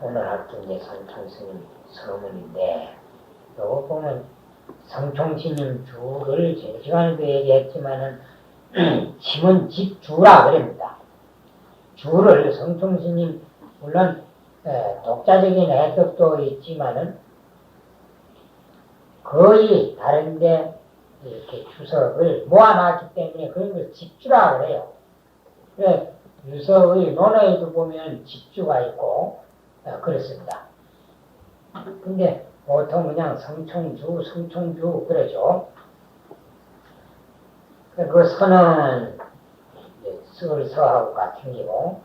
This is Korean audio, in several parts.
오늘 할게 이제 성총스님 서문인데, 요거 보면 성총스님 주를 제 시간에도 얘기했지만은 지문 집주라 그럽니다. 주를 성총스님 물론 독자적인 해석도 있지만은 거의 다른데 이렇게 주석을 모아놨기 때문에 그런 걸 집주라 그래요. 그래 유석의 논어에도 보면 집주가 있고 그렇습니다. 근데 보통 그냥 성총주 그러죠. 그 선은 서하고 같은 기고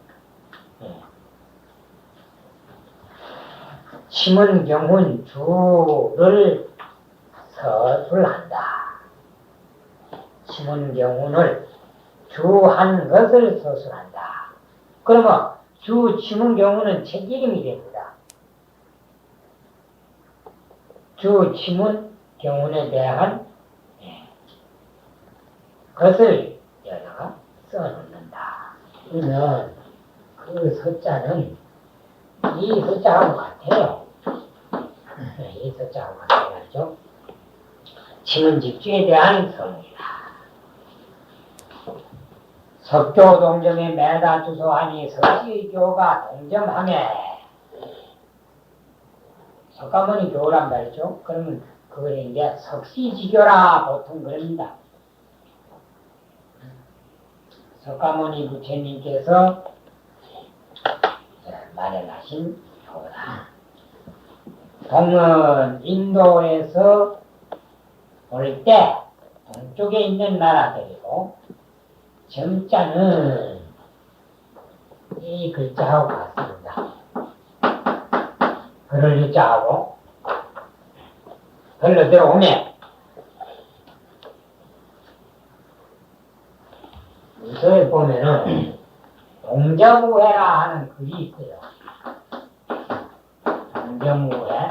심은 경훈 주를 서술한다. 심은 경훈을 주한 것을 서술한다. 그러면 주 심은 경우는 책 이름이 됩니다. 주 심은 경운에 대한 것을 여자가 써놓는다. 그러면 그 서자는 이 서자하고 같아요. 이 서자하고 같아야죠. 심은 집주에 대한 성이다. 석교 동점에 매다 주소하니 석시의 교가 동점하매 석가모니 교란 말이죠. 그러면 그걸 이제 석시지교라 보통 그럽니다. 석가모니 부처님께서 마련하신 교다. 동은 인도에서 볼 때 동쪽에 있는 나라들이고 점자는 이 글자하고 같습니다. 글을 유자하고 글로 들어오면 문서에 보면은 동점우회라 하는 글이 있어요. 동점우회.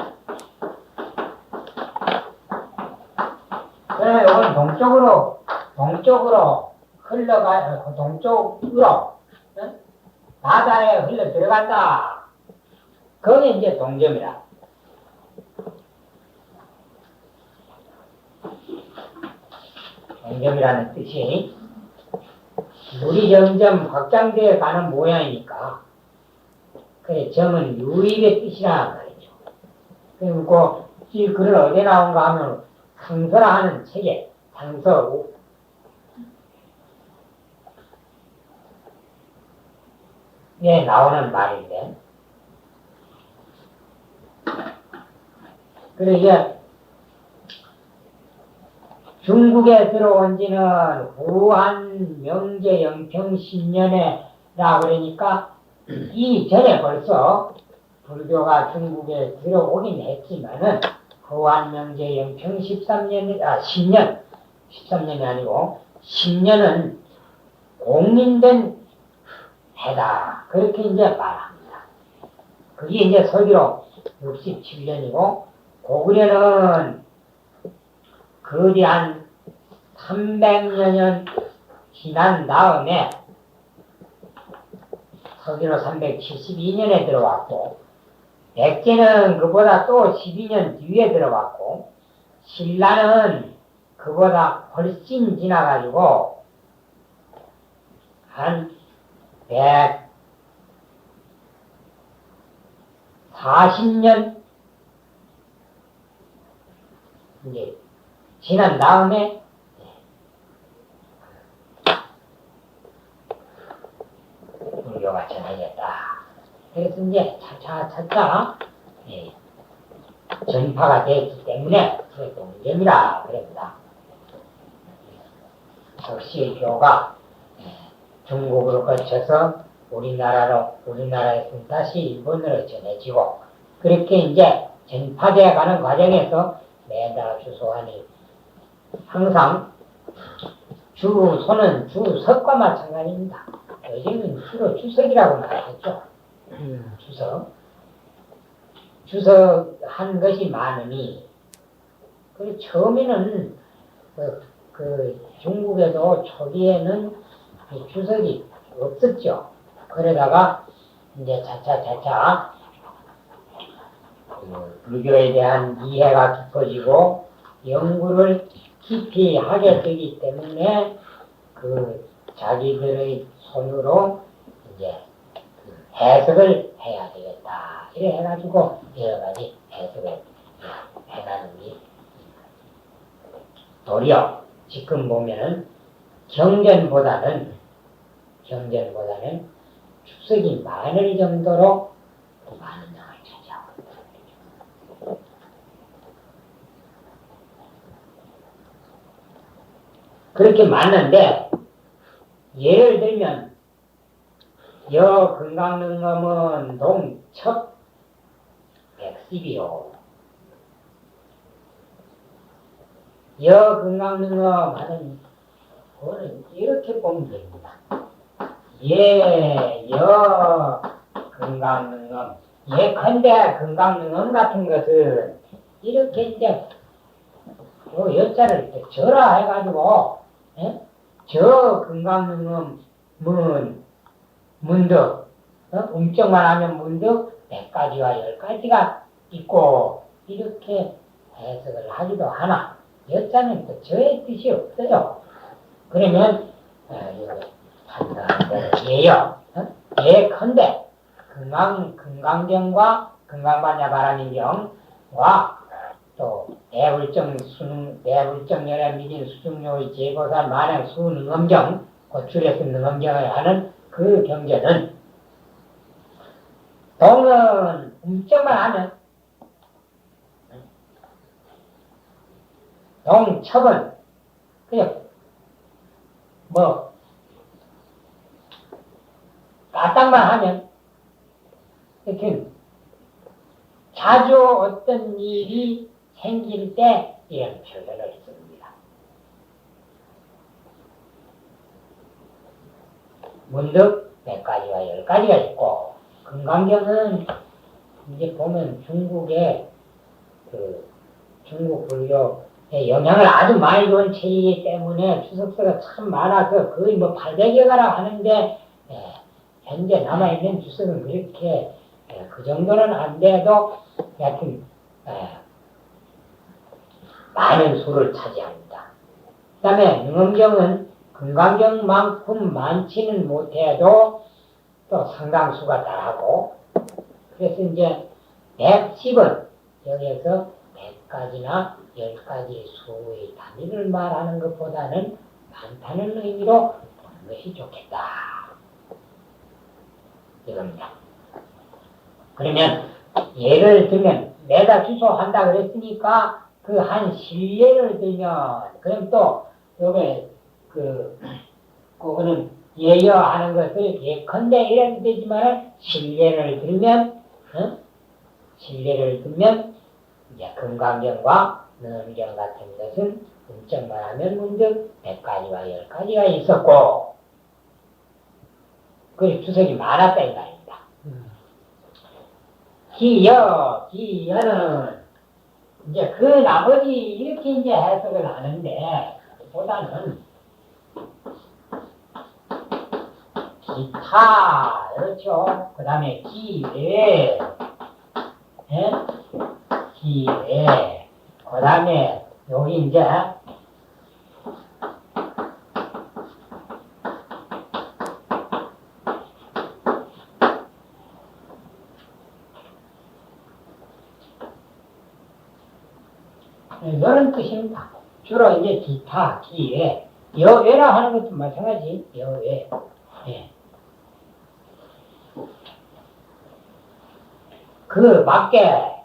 그러면 이건 동쪽으로 동쪽으로 바다에 흘러 들어간다. 그게 이제 동점이라. 동점이라는 뜻이 물이 점점 확장되어 가는 모양이니까 그래 점은 유입의 뜻이란 말이죠. 그리고 이 글을 어디에 나온가 하면 상서라 하는 책에 상서 에 나오는 말인데 그래 이제 중국에 들어온 지는 후한 명제 영평 10년에라 그러니까 이전에 벌써 불교가 중국에 들어오긴 했지만은 후한 명제 영평 13년이 아니고 10년은 공인된 해다. 그렇게 이제 말합니다. 그게 이제 서기로 67년이고 고구려는 거대한 300년 지난 다음에 서기로 372년에 들어왔고 백제는 그보다 또 12년 뒤에 들어왔고 신라는 그보다 훨씬 지나가지고 한 140년 이제 지난 다음에 불교가 전해졌다. 그래서 이제 차차 전파가 됐기 때문에 그게 동점이라 그럽니다. 석시의 교가 중국으로 거쳐서 우리나라에서 다시 일본으로 전해지고 그렇게 이제 전파되어 가는 과정에서 매다 주소하니 항상 주소는 주석과 마찬가지입니다. 요즘은 주로 주석이라고 말하겠죠. 주석한 것이 많으니 그 처음에는 중국에도 초기에는 주석이 없었죠. 그러다가 이제 차차 불교에 대한 이해가 깊어지고 연구를 깊이 하게 되기 때문에 자기들의 손으로 이제 해석을 해야 되겠다. 이래 해가지고 여러 가지 해석을 해가는 게 도리어 지금 보면은 경전보다는 축석이 많을 정도로 많은 양을 차지하고 있다. 그렇게 많은데 예를 들면 여 금강릉엄은 동첩 110이요. 여 금강릉엄 하는 거는 이렇게 보면 됩니다. 여 금강릉엄 예컨대 금강릉엄 같은 것은 이렇게 이제 여자를 절하 해가지고 저 금강릉엄은 문득 음정만 하면 문득 100가지와 10가지가 있고 이렇게 해석을 하기도 하나 여자는 또 저의 뜻이 없어요. 그러면 예요. 예컨대 금강경과 금강반야바라민경과 또 대불정 열애미진 수중료의 제보살 만행 수능엄경 줄여서 능엄경을 하는 그 경전은 동은 음정만 하면 동첩은 그냥 까딱만 하면 이렇게 자주 어떤 일이 생길 때 이런 표현을 씁니다. 문득 100가지와 10가지가 있고 금강경은 이제 보면 중국의 중국 불교의 영향을 아주 많이 준 책이기 때문에 주석서가 참 많아서 거의 800여 가라 하는데 현재 남아있는 주석은 그렇게 그 정도는 안 돼도 하여튼 많은 수를 차지합니다. 그 다음에 능엄경은 금강경만큼 많지는 못해도 또 상당수가 따라하고 그래서 이제 110은 여기에서 100가지나 10가지 수의 단위를 말하는 것보다는 많다는 의미로 보는 것이 좋겠다. 이겁니다. 그러면 예를 들면 내가 주소한다 그랬으니까 그 한 실례를 들면 그럼 또 요게 그거는 예여하는 것을 예컨대 이래도 되지만 실례를 들면 이제 금강경과 능엄경 같은 것은 음정만 하면 문득 100가지와 10가지가 있었고 그 주석이 많았다 이 말입니다. 기여는 이제 그 나머지 이렇게 이제 해석을 하는데 보다는 기타 그렇죠. 그 다음에 기회 그 다음에 여기 이제 이런 뜻입니다. 주로 이제 기타, 기회, 여외라 하는 것도 마찬가지, 여외. 예. 그 밖에,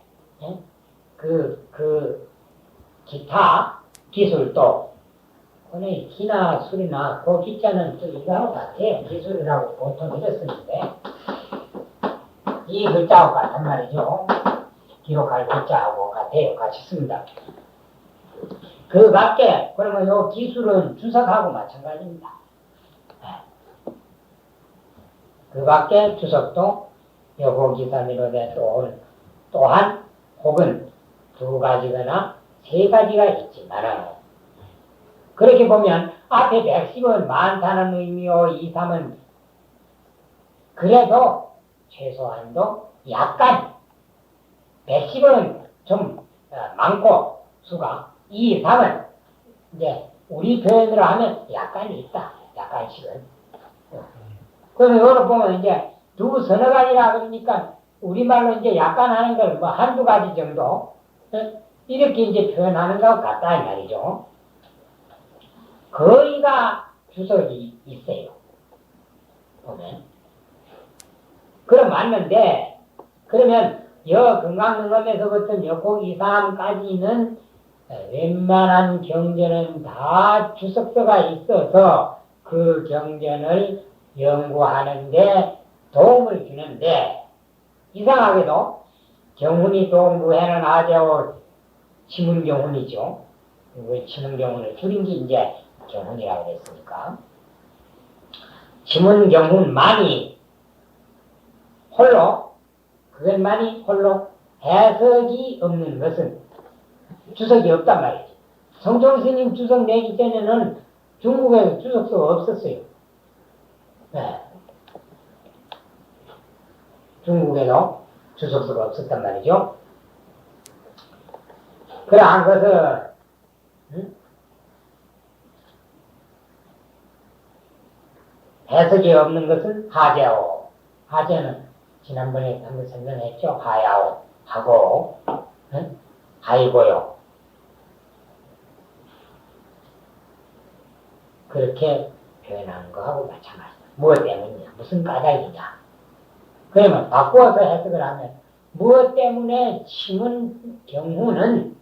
기타 기술도, 오늘 기나 술이나 그 기자는 또 이거하고 같아요. 기술이라고 보통 이랬었는데, 이 글자하고 같단 말이죠. 기록할 글자하고 같아요. 같이 씁니다. 그 밖에, 그러면 요 기술은 주석하고 마찬가지입니다. 그 밖에 주석도 여보기사미로 된 또한 혹은 2가지거나 3가지가 있지만 그렇게 보면 앞에 110은 많다는 의미요 2, 3은 그래도 최소한도 약간 110은 좀 많고 수가 이 이상은 이제 우리 표현으로 하면 약간이 있다. 약간씩은. 그러면 이걸 보면 이제 두 서너 가지라 그러니까 우리말로 이제 약간 하는 걸 뭐 한두 가지 정도 이렇게 이제 표현하는 것 같다 이 말이죠. 거의가 주석이 있어요. 보면. 그럼 맞는데 그러면 여 건강능엄에서부터 여곡 이상까지는 웬만한 경전은 다 주석서가 있어서 그 경전을 연구하는데 도움을 주는데 이상하게도 경훈이 동부해는 아재오 지문경훈이죠. 그 지문경훈을 줄인 게 이제 경훈이라고 했으니까 지문경훈만이 홀로 그것만이 홀로 해석이 없는 것은 주석이 없단 말이지. 성종스님 주석 내기 전에는 중국에서 주석서가 없었어요. 네. 중국에도 주석서가 없었단 말이죠. 그러한 것은 해석이 없는 것은 하재오. 하재는 지난번에 한번 설명했죠. 하야오 하고 하이고요. 그렇게 표현하는 거하고 마찬가지다. 무엇 때문이냐? 무슨 까닭이냐? 그러면 바꾸어서 해석을 하면 무엇 때문에 심은 경우는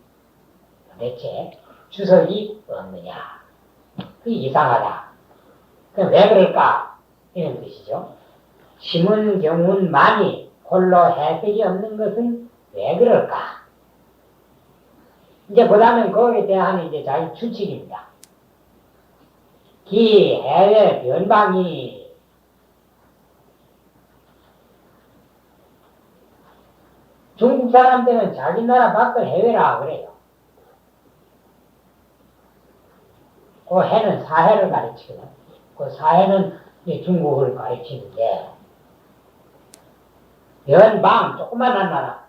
도대체 주석이 없느냐? 그게 이상하다. 그럼 왜 그럴까? 이런 뜻이죠. 심은 경우만이 홀로 해석이 없는 것은 왜 그럴까? 이제 보다는 거기에 대한 이제 자기 추측입니다. 기 해외 변방이 중국 사람들은 자기 나라 밖을 해외라 그래요. 그 해는 사해를 가르치거든. 그 사해는 이제 중국을 가르치는데 변방 조그만한 나라,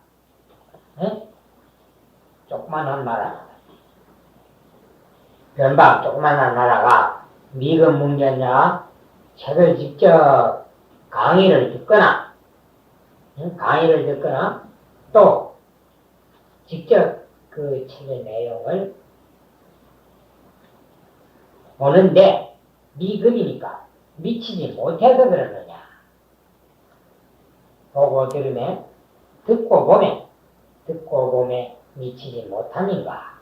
조그만한 나라, 변방 조그만한 나라가 미금 문제냐 책을 직접 강의를 듣거나 또 직접 그 책의 내용을 보는데 미금이니까 미치지 못해서 그러느냐. 보고 들으면 듣고 보면 미치지 못함인가.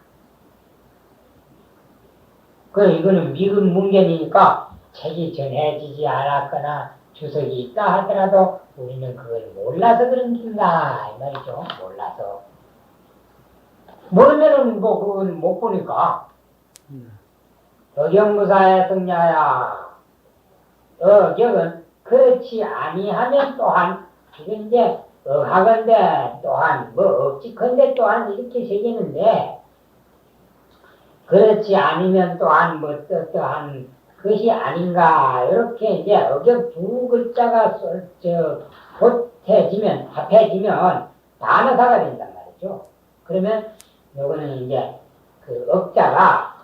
이거는 미금 문견이니까 책이 전해지지 않았거나 주석이 있다 하더라도 우리는 그걸 몰라서 그런가 이 말이죠. 몰라서. 모르면은 뭐 그건 못 보니까. 어경무사의 성냐야. 어경은 그렇지 아니하면 또한 이건 이제 하건대 또한 뭐 억지컨대 또한 이렇게 새기는데 그렇지 않으면 또한 뭐 또한 그것이 아닌가 이렇게 이제 어경 두 글자가 합해지면 단어사가 된단 말이죠. 그러면 요거는 이제 그 억자가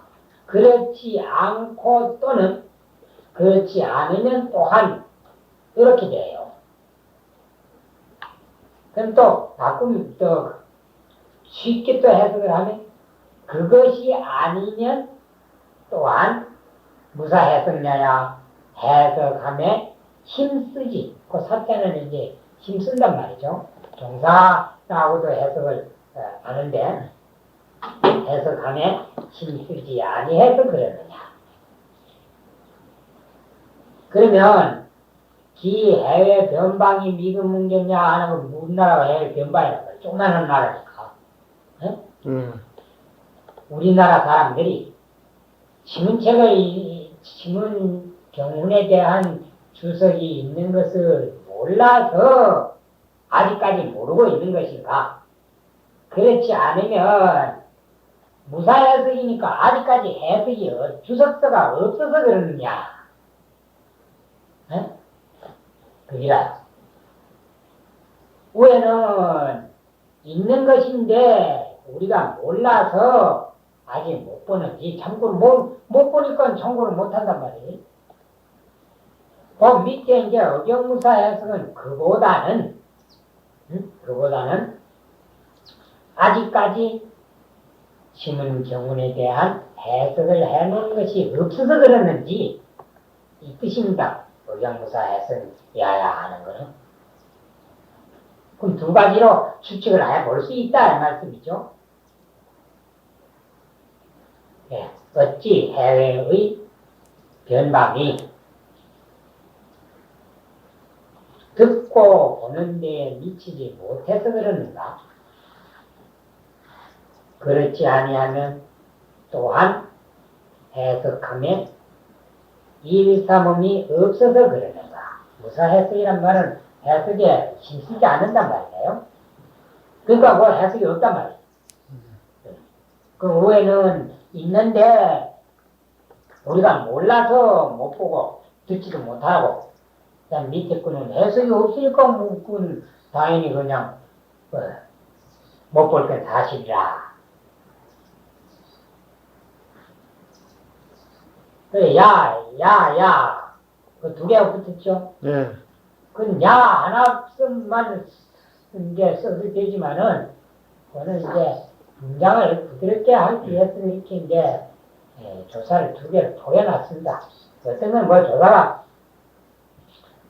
그렇지 않고 또는 그렇지 않으면 또한 이렇게 돼요. 그럼 또 바꾸면 또 쉽게 또 해석을 하면 그것이 아니면 또한 무사해석냐야 해석함에 힘쓰지. 그 사자는 이제 힘쓴단 말이죠. 종사라고도 해석을 하는데 해석함에 힘쓰지 아니해서 그러느냐. 그러면 기 해외 변방이 미금 문제냐 하는 건 우리나라가 해외 변방이라고 해요. 조그마한 나라니까. 우리나라 사람들이 신문 경훈에 대한 주석이 있는 것을 몰라서 아직까지 모르고 있는 것인가? 그렇지 않으면 무사해석이니까 아직까지 해석이 주석서가 없어서 그러느냐? 그기라. 우에는 있는 것인데 우리가 몰라서 아직 못 보는지 참고로 못 보니까 참고를 못 한단 말이에요. 그 밑에 이제 어경무사 해석은 그보다는 아직까지 시문경문에 대한 해석을 해놓은 것이 없어서 그랬는지 이 뜻입니다. 어경무사 해석이어야 하는 거는. 그럼 두 가지로 추측을 해볼 수 있다 이 말씀이죠. 예, 어찌 해외의 변방이 듣고 보는 데에 미치지 못해서 그러는가? 그렇지 아니하면 또한 해석하면 일삼음이 없어서 그러는가? 무사해석이란 말은 해석에 힘쓰지 않는단 말이에요. 그러니까 뭐 해석이 없단 말이에요. 그 후에는 있는데 우리가 몰라서 못 보고 듣지도 못하고 그냥 밑에 거는 해석이 없으니까 뭐 그건 당연히 그냥 못 볼 건 사실이라. 그래, 야. 그 두 개가 붙었죠? 예. 그건 야 하나만 이제 써도 되지만은, 그거는 이제 문장을 부드럽게 하기 위해서 이렇게 이제 조사를 두 개를 보여놨습니다. 어떤 건 뭐 조사가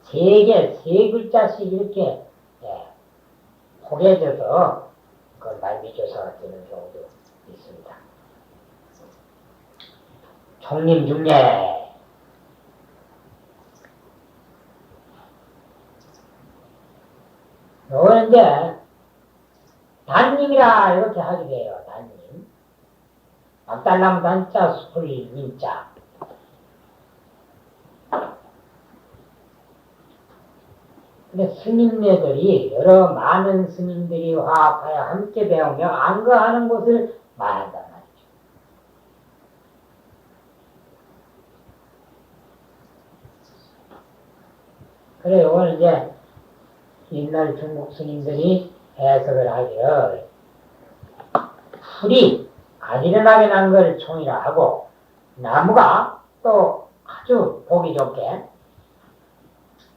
세 글자씩 이렇게 포개져서 그 말미조사가 되는 경우도 있습니다. 총림중례. 요거는 이제 단님이라 이렇게 하게 돼요. 단님. 박달나무 단자 수풀 님자. 근데 스님네들이 여러 많은 스님들이 화합하여 함께 배우며 안거하는 곳을 말한단 말이죠. 그래 요거는 이제 옛날 중국 스님들이 해석을 하기를 풀이 가지런하게 난 걸 총이라 하고 나무가 또 아주 보기 좋게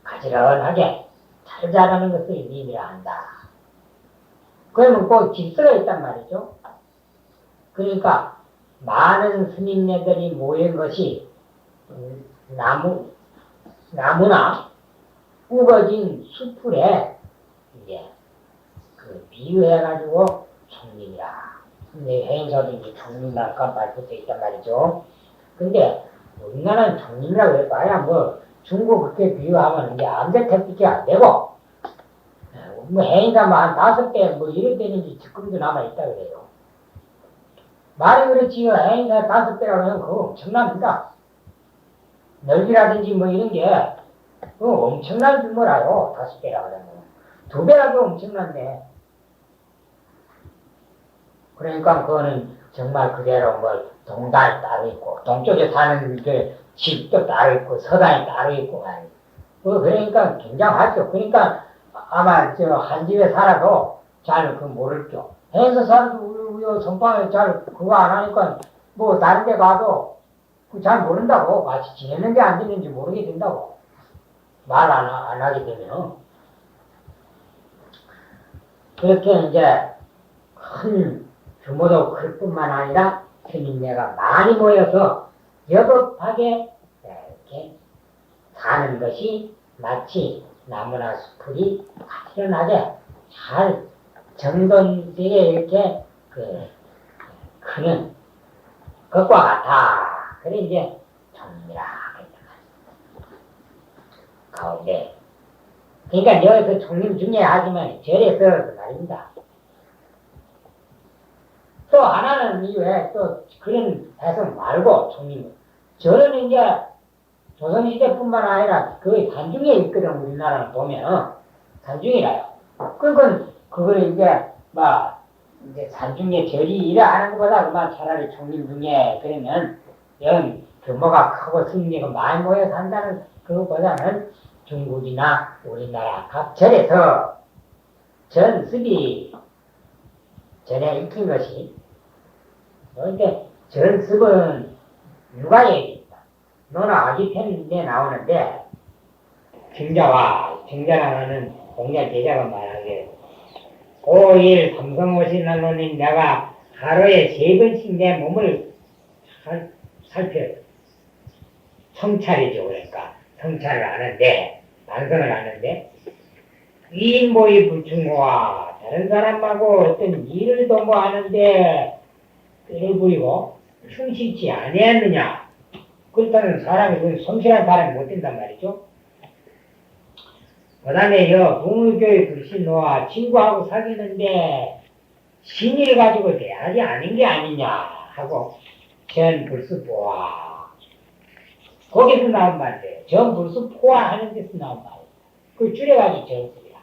가지런하게 잘 자라는 것을 님이라 한다. 그러면 꼭 질서가 있단 말이죠. 그러니까 많은 스님네들이 모인 것이 나무나 우거진 수풀에 이제 그 비유해가지고 총림이라. 근데 해인사도 이제 총림이랄까 말 붙어 있단 말이죠. 근데 우리나라는 총림이라고 해봐야 뭐 중국 그렇게 비유하면 이제 암대택밖에 안 되고, 뭐 해인사만 한 5배 뭐 이래 되는지 지금도 남아있다 그래요. 말이 그렇지요. 해인사 5배라고 하면 그거 엄청납니다. 넓이라든지 뭐 이런 게 그거 엄청난 규모라요. 5배라고 하면 2배라도 엄청난데. 그러니까 그거는 정말 그대로 뭐 동단이 따로 있고 동쪽에 사는 그 집도 따로 있고 서단이 따로 있고 그러니까 굉장하죠. 그러니까 아마 저 한 집에 살아도 잘 그 모를죠. 해서 살아도 우리 선방에 잘 그거 안 하니까 뭐 다른 데 가도 잘 모른다고. 같이 지냈는지 안 지냈는지 모르게 된다고. 말 안 하게 되면. 그렇게 이제 큰 규모도 클 뿐만 아니라 스님네가 많이 모여서 여법하게 이렇게 사는 것이 마치 나무나 수풀이 가지런하게 잘 정돈되게 이렇게 크는 것과 같아. 그래 이제 정리라 가운데. 그러니까 여기서 총림 중에 하지만 절에서 말입니다. 또 하나는 이외에 또 그런 해석 말고 총림은 절은 이제 조선시대뿐만 아니라 거의 산중에 있거든. 우리나라는 보면 산중이라요. 그러니까 그걸 이제 이제 산중에 절이 일을 하는 것보다 그만 차라리 총림 중에 그러면 영 규모가 크고 스님이 많이 모여 산다는 그것보다는 중국이나 우리나라 각 절에서 전습이 전에 익힌 것이. 그런데 전습은 육아예입니다. 너는 아기 편인데 나오는데 정자라는 공자 제자가 말하기를 5일 삼성오신 날로는 내가 하루에 3번씩 내 몸을 살펴 성찰이죠. 그러니까 성찰을 하는데 반성을 하는데 위인보이 불충고와 다른 사람하고 어떤 일을 도모하는데 끈을 부리고 충실치 아니했느냐. 그렇다면 사람이 성실한 사람이 못 된단 말이죠. 그 다음에 부모교육 불신노와 친구하고 사귀는데 신의를 가지고 대하지 않은 게 아니냐 하고 전불수포화 거기서 나온 말이에요. 전불수포화 하는 데서 나온 말이에요. 그걸 줄여가지고 전습이야.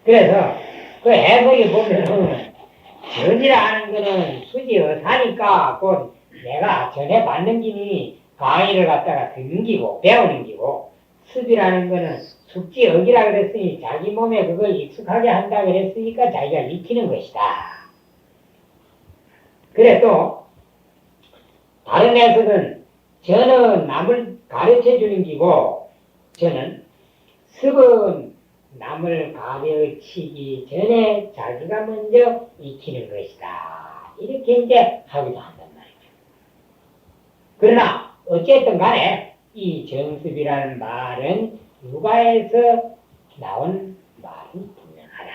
그래서 그 해석에 보면은 전이라 하는 거는 수지 어사니까 곧 내가 전에 받는 기니 강의를 갖다가 듣는 기고 배우는 기고 습이라는 거는 숙지 억이라 그랬으니 자기 몸에 그걸 익숙하게 한다 그랬으니까 자기가 익히는 것이다. 그래 또 다른 해석은 저는 남을 가르쳐 주는 기고 저는 습은 남을 가르치기 전에 자기가 먼저 익히는 것이다. 이렇게 이제 하기도 한단 말이죠. 그러나 어쨌든 간에 이 정습이라는 말은 육아에서 나온 말은 분명하다.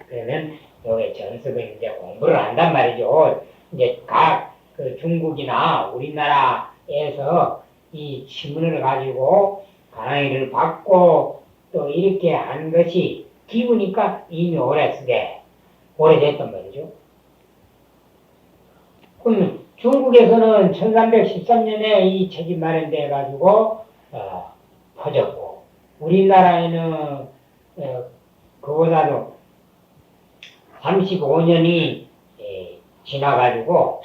그러면 여기 정습은 이제 공부를 한단 말이죠. 이제 각 그 중국이나 우리나라에서 이 지문을 가지고 강의를 받고 또 이렇게 한 것이 기우니까 이미 오래됐단 말이죠. 그럼 중국에서는 1313년에 이 책이 마련돼 가지고 퍼졌고 우리나라에는 그보다도 35년이 지나가지고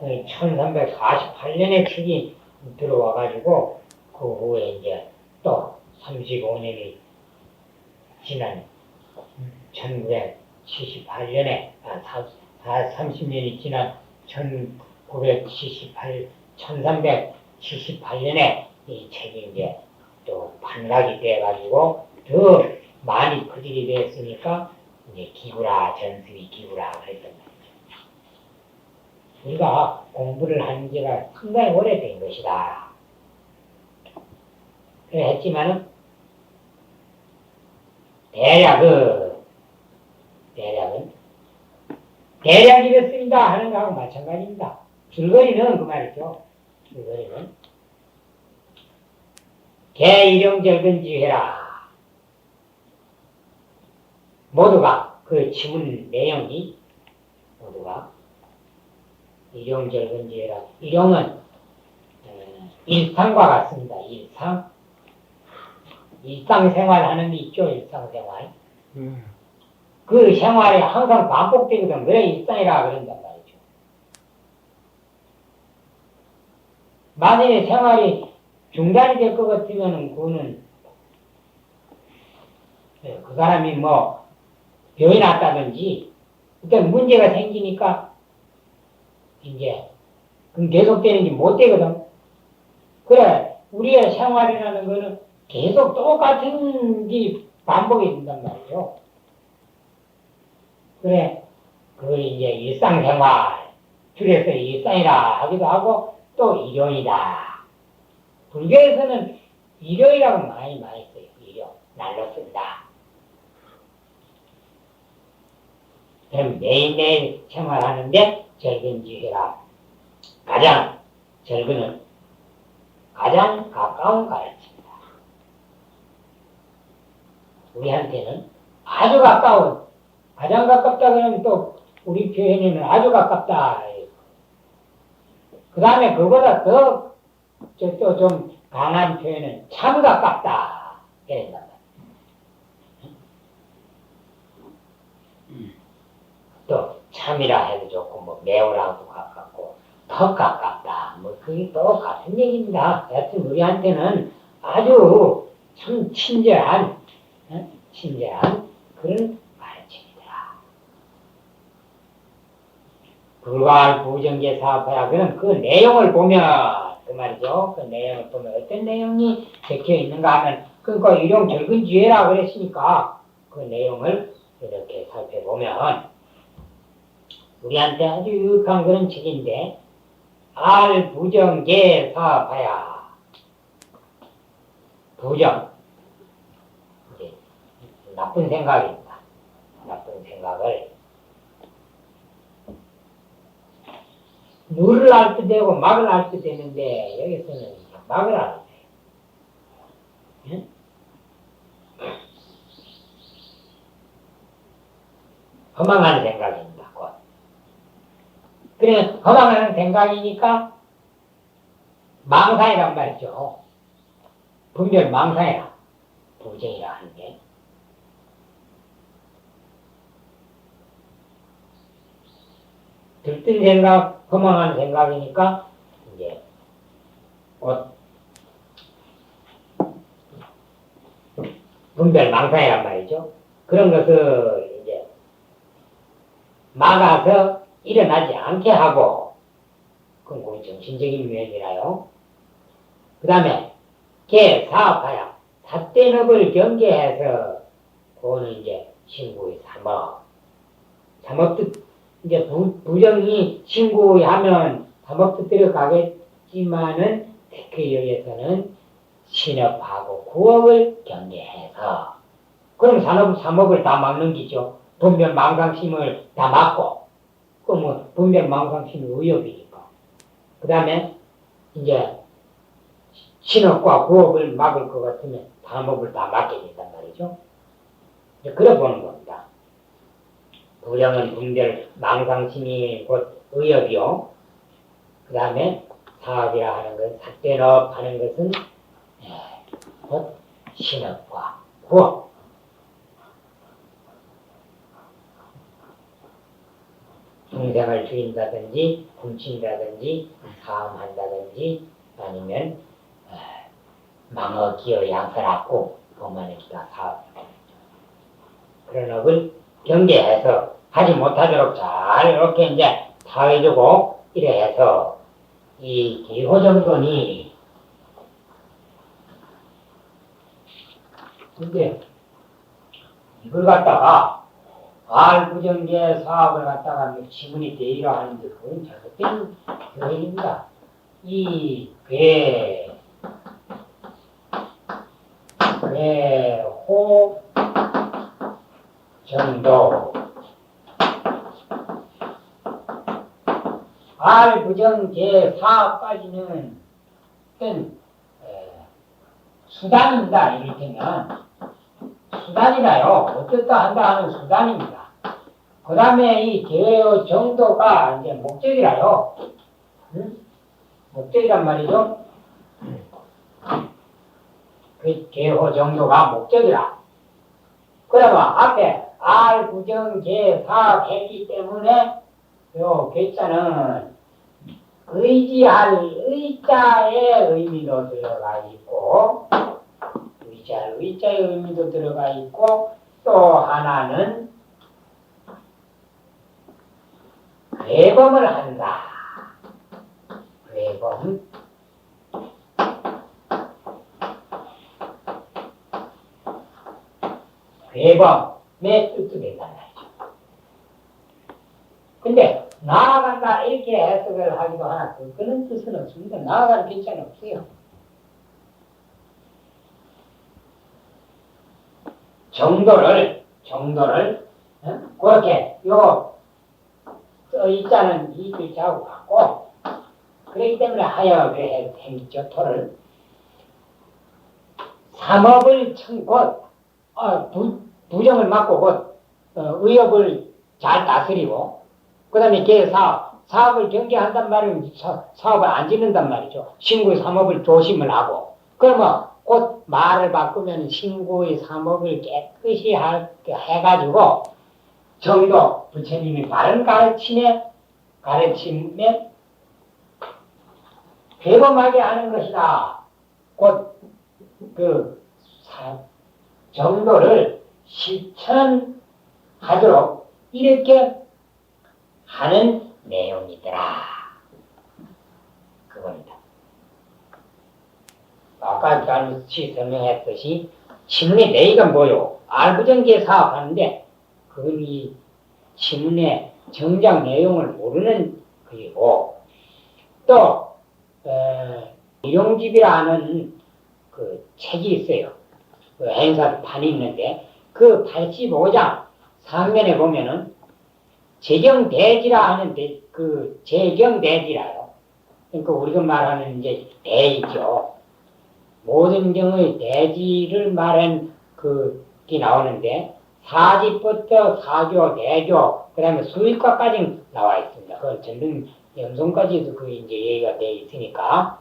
1348년에 책이 들어와가지고 그 후에 이제 또 35년이 지난 1978년에 30년이 지난 1378년에 이 책이 이제 또 반락이 돼가지고 더 많이 퍼지게 됐으니까 이제 전습이 기구라 그랬단 말이죠. 우리가 공부를 한 지가 상당히 오래된 것이다. 그래 했지만은 대략 이랬습니다 하는 거하고 마찬가지입니다. 줄거리는 그 말이죠. 줄거리는 개일용절근지회라. 모두가 그 지문 내용이 모두가 일용절근지회라. 일용은 일상과 같습니다. 일상생활 하는 게 있죠. 일상생활. 그 생활이 항상 반복되거든. 그래 일상이라 그런단 말이죠. 만약에 생활이 중단이 될 것 같으면 그거는 그 사람이 뭐 병이 났다든지 그때 문제가 생기니까 이제 그럼 계속되는지 못 되거든. 그래 우리의 생활이라는 거는 계속 똑같은 게 반복이 된단 말이죠. 그래, 그걸 이제 일상생활, 줄여서 일상이라 하기도 하고, 또 일용이다. 불교에서는 일용이라고 많이 써요. 일용. 날로 쓴다. 그럼 매일매일 생활하는데, 절근지회라. 절근은 가장 가까운 가르침이다. 우리한테는 아주 가까운, 가장 가깝다 그러면 또 우리 표현에는 아주 가깝다. 그 다음에 그보다 더 좀 강한 표현은 참 가깝다. 이런단 말이야. 또 참이라 해도 좋고 뭐 매우라도 가깝고 더 가깝다. 뭐 그게 똑같은 얘기입니다. 여튼 우리한테는 아주 참 친절한, 친절한 그런 가르침이더라. 불과할 부정계 사업하야그는 그 내용을 보면, 그 말이죠. 그 내용을 보면 어떤 내용이 적혀 있는가 하면, 그러니까 일용 절근지혜라 그랬으니까 그 내용을 이렇게 살펴보면, 우리한테 아주 유익한 그런 책인데, 부정계 사업하야. 부정. 이제 나쁜 생각입니다. 나쁜 생각을. 누를 알 때 되고 막을 알 때 되는데, 여기서는 막을 알 때. 응? 허망한 생각입니다. 곧. 그래, 허망한 생각이니까 망상이란 말이죠. 분별 망상이라. 부정이라 하는 게. 들뜬 생각, 허망한 생각이니까, 이제, 분별 망상이란 말이죠. 그런 것을 이제, 막아서 일어나지 않게 하고, 그건 정신적인 면이라요. 그 다음에, 사업하여, 삿대업을 경계해서, 그거는 이제, 신구의 삼업 이제 부정이 신고하면 삼업도 들어가겠지만은 그 여기에서는 신업하고 구업을 경계해서 그럼 삼업을 다 막는 기죠. 분별 망상심을 다 막고 그럼 분별 망상심이 의욕이니까 그 다음에 이제 신업과 구업을 막을 것 같으면 삼업을 다 막게 된단 말이죠. 이제 그래 보는 겁니다. 부정은 분별, 망상심이 곧 의업이요. 그 다음에 사업이라 하는 것, 삿대업 하는 것은 곧 신업과 구업. 중생을 죽인다든지, 훔친다든지, 사함한다든지, 아니면 망어, 기어, 양설하고, 그만의 기가 사업. 그런 업을 경계해서 하지 못하도록 잘 이렇게 이제 다 해주고 이래 해서 이 기호정돈이 근데 이걸 갖다가 부정계 사업을 갖다가 지문이 대의라 하는데 그건 잘못된 교훈입니다. 이 호 정도 부정계 사업까지는 어떤 수단입니다. 이를테면 수단이라요. 어떻다 한다 하는 수단입니다. 그 다음에 이 계의 정도가 이제 목적이라요. 응? 목적이란 말이죠. 그 계호 정도가 목적이라. 그러면 앞에 부정계 사업했기 때문에 요 괴자는 의지할 의자의 의미도 들어가 있고 의지할 의자의 의미도 들어가 있고 또 하나는 괴범을 한다. 괴범의 뜻도 된다는 말이죠. 근데 나아간다 이렇게 해석을 하기도 하나 그런 뜻은 없습니다. 나아가는 괜찮은 없어요. 정도를 그렇게 요 있자는 이 글자하고 같고 그렇기 때문에 하여 그래 행죠 토를 삼업을 곧 부정을 막고 곧 의업을 잘 다스리고 그 다음에 사업을 경계한단 말은 사업을 안 짓는단 말이죠. 신구의 삼업을 조심을 하고 그러면 곧 말을 바꾸면 신구의 삼업을 깨끗이 해가지고 정도 부처님이 바른 가르침에 대범하게 하는 것이다. 곧 정도를 실천하도록 이렇게 하는 내용이더라. 그겁니다. 아까 잠시 설명했듯이 지문의 내의가 뭐요? 알부정기에 사업하는데 그건 이 지문의 정작 내용을 모르는 것이고 또 일용집이라는 그 책이 있어요. 그 행사판이 있는데 그 85장 상면에 보면은 재경대지라 하는데 그 재경대지라요. 그러니까 우리가 말하는 이제 대지죠. 모든 경우의 대지를 말한 그게 나오는데 사지부터 사교, 대조, 그 다음에 수익과까지 나와 있습니다. 그 전등 염송까지도 그 이제 얘기가 돼 있으니까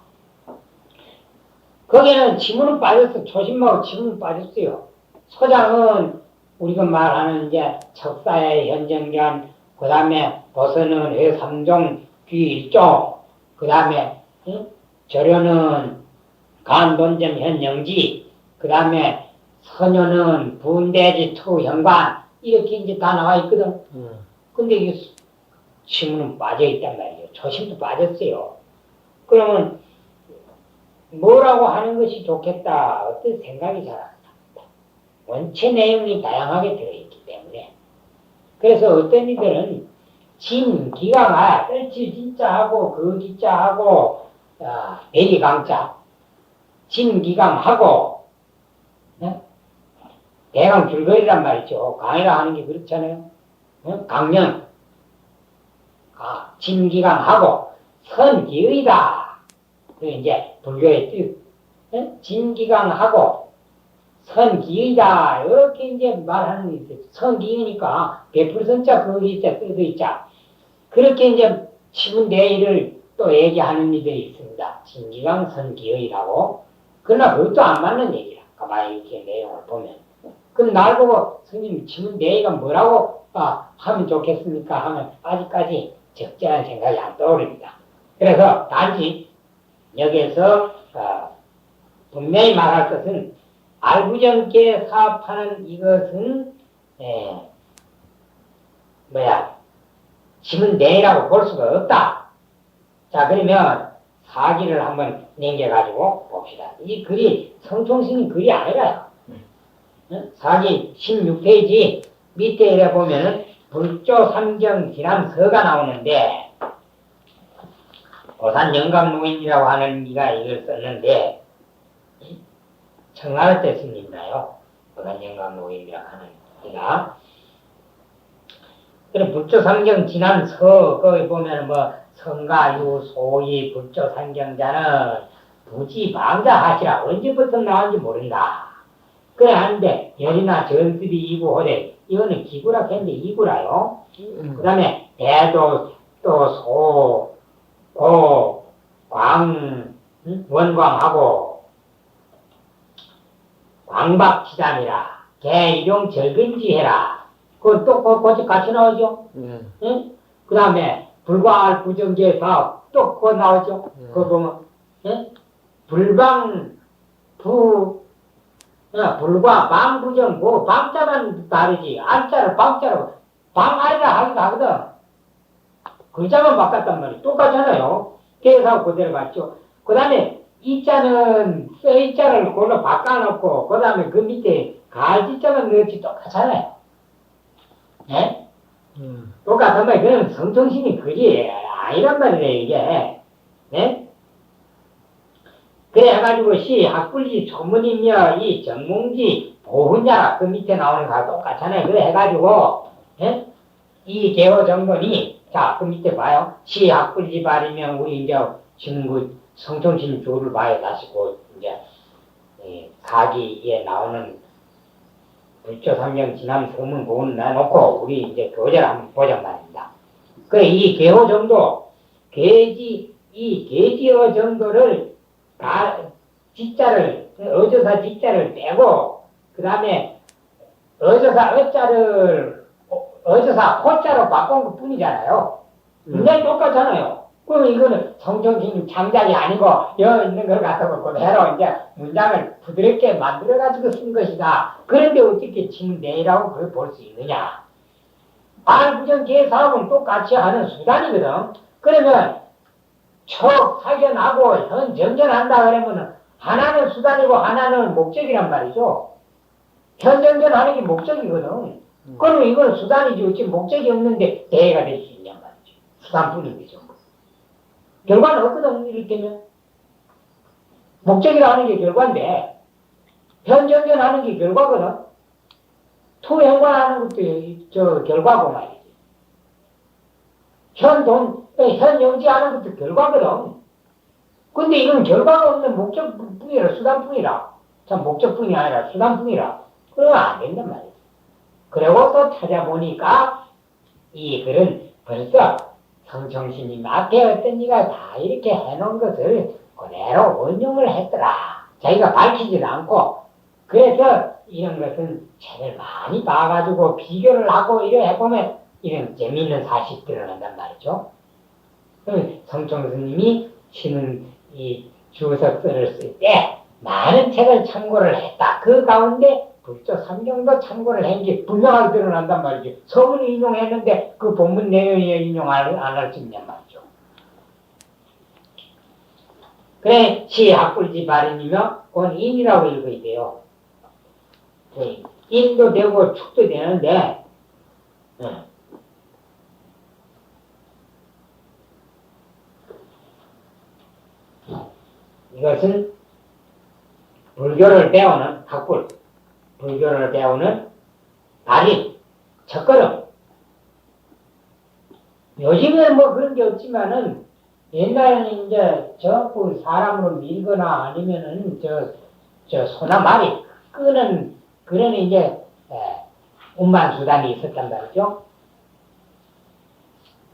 거기는 지문은 빠졌어. 초심하고 지문은 빠졌어요. 소장은 우리가 말하는 이제 척사의 현정견, 그 다음에 도서는 회삼종 귀일종, 그 다음에 절효는 간본점 현영지, 그 다음에 선효는 분대지 투현관 이렇게 이제 다 나와 있거든. 근데 이게 지문은 빠져 있단 말이에요. 초심도 빠졌어요. 그러면 뭐라고 하는 것이 좋겠다 어떤 생각이 잘 안 납니다. 원체 내용이 다양하게 들어있기 때문에 그래서 어떤 이들은 진, 기강아, 떨치 진짜하고 그 기자하고 대리강자 진기강하고 대강 줄거리란 말이죠. 강이라 하는 게 그렇잖아요. 강령 진기강하고 선기의다. 그 이제 불교의 뜻 진기강하고 선기의다. 이렇게 이제 말하는 게 선기이니까 베풀선자 그의자 뜻의자 그렇게 이제 치문 대의를 또 얘기하는 이들이 있습니다. 진기강 선기의라고. 그러나 그것도 안 맞는 얘기라. 가만히 이렇게 내용을 보면. 그럼 날 보고 스님 지문 내의가 뭐라고 하면 좋겠습니까? 하면 아직까지 적절한 생각이 안 떠오릅니다. 그래서 단지 여기에서 분명히 말할 것은 알부정계 사업하는 이것은 지문 내의라고 볼 수가 없다. 자 그러면 사기를 한번 남겨가지고 봅시다. 이 글이 성총스님 글이 아니라요. 사기 16페이지 밑에 이래 보면은 불조 삼경 진암서가 나오는데 오산 영감노인이라고 하는 이가 이걸 썼는데 청할 때 스님이나요. 오산 영감노인이라고 하는 이가 그럼 불조 삼경 진암서 거기 보면은 성가유 소위 불조 삼경자는 부지 방자하시라. 언제부터 나온지 모른다. 그래 하는데 열이나 전습이 이구호래 이거는 기구라 했는데 이구라요. 그 다음에 대도 또 소, 고, 광, 원광하고 광박지담이라 개일용 절근지해라. 그건 또 고치 같이 나오죠. 응? 그 다음에 불광할 부정제 사업 또 그거 나오죠. 그거 보면 불광 불과 방부정 방자만 다르지 안자를 방자로 방아리라 하기도 하거든. 글자만 바꿨단 말이에요. 똑같잖아요. 그래서 그대로 맞죠. 그 다음에 이자는 써이자를 그걸로 바꿔놓고 그 다음에 그 밑에 가지자만 넣지 똑같잖아요. 네? 똑같단 말이에요. 그건 성정신이 그게 아니란 말이에요, 이게. 네? 그래 해가지고 시, 학불지, 초문이며 이 전문지, 보훈자라 그 밑에 나오는 거 똑같잖아요. 그래 해가지고 예? 이 개호 정돈이 자, 그 밑에 봐요. 시, 학불지 발이면 우리 이제 지금 그 성정신 조를 봐요. 다시 그 이제 사기에 나오는 불조 삼경 진암 소문 보훈 내놓고 우리 이제 교재를 한번 보자 말입니다. 그래 이 개호 정도 이 계지어 정도를 지자를 어조사 지자를 빼고 그 다음에 어조사 어자를 어조사 호자로 바꾼 것 뿐이잖아요. 굉장히 똑같잖아요. 그럼 이거는 성경심 장작이 아니고 여기 있는 걸 갖다가 그대로 이제 문장을 부드럽게 만들어가지고 쓴 것이다. 그런데 어떻게 지금 내라고 그걸 볼 수 있느냐? 발부정계 사업은 똑같이 하는 수단이거든. 그러면 촉 사견하고 현 정전한다 그러면은 하나는 수단이고 하나는 목적이란 말이죠. 현 정전하는 게 목적이거든. 그러면 이건 수단이지 어찌 목적이 없는데 대해가 될 수 있냔 말이지. 수단뿐인 거죠. 결과는 없거든. 이렇게면 목적이라 하는 게 결과인데 현 정전하는 게 결과거든. 투현관하는 것도 저 결과고 말이지. 현 영지하는 것도 결과거든. 근데 이건 결과가 없는 목적뿐이라, 수단뿐이라. 참, 목적뿐이 아니라 수단뿐이라. 그러면 안 된단 말이지. 그리고 또 찾아보니까 이 글은 벌써 성청스님 앞에 어떤 이가 다 이렇게 해놓은 것을 그대로 원용을 했더라. 자기가 밝히지도 않고. 그래서 이런 것은 책을 많이 봐가지고 비교를 하고 이래 해보면 이런 재미있는 사실이 드러난단 말이죠. 성청스님이 쉬는 이 주석서를 쓸 때 많은 책을 참고를 했다. 그 가운데 불조 삼경도 참고를 한 게 분명하게 드러난단 말이죠. 서문을 인용했는데 그 본문 내용에 인용 안 할 수 있냔 말이죠. 그래, 시학불지 발인이며 그건 인이라고 읽어야 돼요. 인도 되고 축도 되는데 이것은 불교를 배우는 학불, 불교를 배우는 발인, 첫걸음. 요즘은 뭐 그런 게 없지만은 옛날에는 이제 전부 사람으로 밀거나 아니면은 저 소나 말이 끄는 그런 이제 운반 수단이 있었단 말이죠.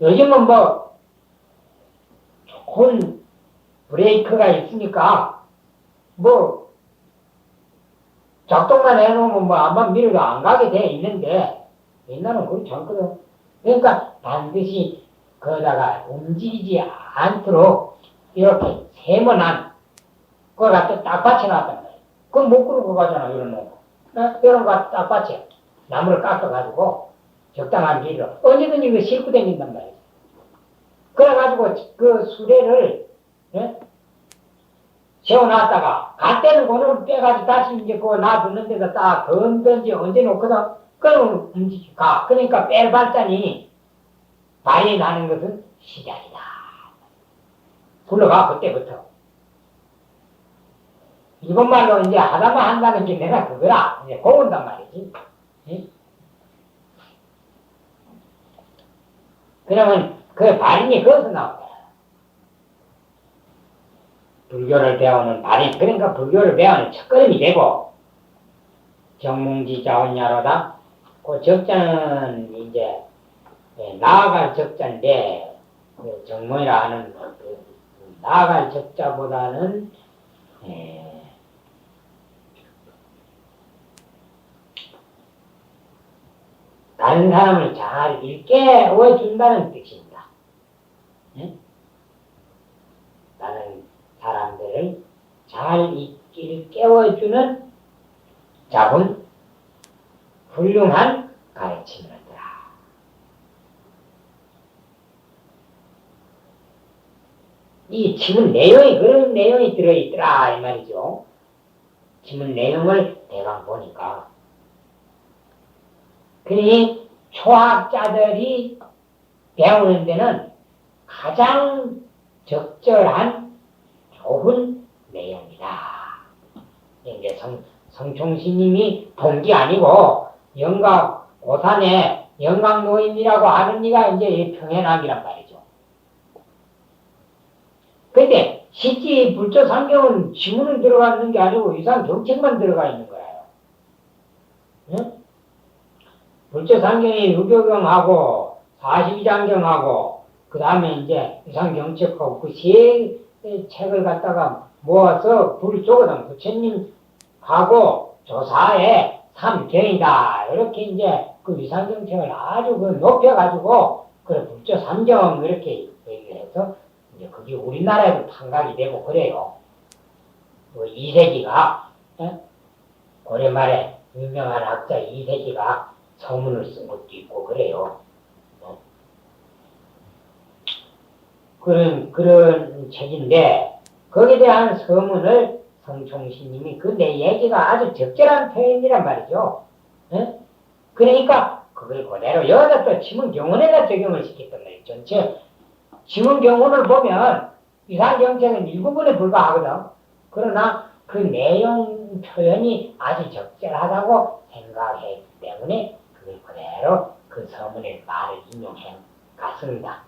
요즘은 뭐 좋은 브레이크가 있으니까 뭐 작동만 해놓으면 뭐 암만 밀어도 안 가게 돼 있는데 옛날은 그렇지 않거든. 그러니까 반드시 거기다가 움직이지 않도록 이렇게 세모난 그걸 갖다 딱 받쳐놨단 말이야. 그건 못 끌고 가잖아. 이런 거. 이런 거 딱 받쳐. 나무를 깎아가지고 적당한 길로 언제든지 그 싣고 다닌단 말이야. 그래가지고 그 수레를 세워놨다가 갈 때는 그걸 빼가지고 다시 이제 그거 놔두는 데다 딱 던든지 언제 놓거든. 그러면 움직이가. 그러니까 뺄 발단이 발인하는 것은 시작이다. 굴러가 그때부터. 일본말로 이제 하다만 한다는 게 내가 그거라. 이제 고운단 말이지. 응? 그러면 그 발인이 거기서 나온 거야. 불교를 배우는 발인. 그러니까 불교를 배우는 첫걸음이 되고, 정몽지 자원야로다. 그 적자는 이제, 나아갈 적자인데, 그 정몽이라 하는, 나아갈 적자보다는, 다른 사람을 잘 일깨워준다는 뜻입니다. 다른 사람들을 잘 일깨워주는 자분, 훌륭한 가르침을 하더라. 이 지문 내용이 그런 내용이 들어있더라 이 말이죠. 지문 내용을 대강 보니까 그러니 초학자들이 배우는 데는 가장 적절한 좋은 내용이다. 이제 성총스님이 본 게 아니고 영각 고산의 영각노인이라고 하는 이가 이제 평행학이란 말이죠. 근데 실제 불조상경은 지문은 들어가 있는 게 아니고 이상 경책만 들어가 있는 거예요. 응? 불조상경이 유교경하고 42장경하고 그 다음에 이제 유상경책하고 그 세 책을 갖다가 모아서 불조거든. 부처님하고 조사의 3경이다. 이렇게 이제 그 유상경책을 아주 그 높여가지고 그 불조 3경 이렇게 얘기를 해서 이제 그게 우리나라에도 판각이 되고 그래요. 이세기가 고려 말에 유명한 학자 이세기가 서문을 쓴 것도 있고 그래요. 그런 책인데 거기에 대한 서문을 성총신님이 그 내 얘기가 아주 적절한 표현이란 말이죠. 그러니까 그걸 그대로 여기다 또 지문경원에다 적용을 시켰단 말이죠. 전체 지문경원을 보면 이상경책은 일부분에 불과하거든. 그러나 그 내용 표현이 아주 적절하다고 생각했기 때문에 그걸 그대로 그 서문의 말을 인용해 갔습니다.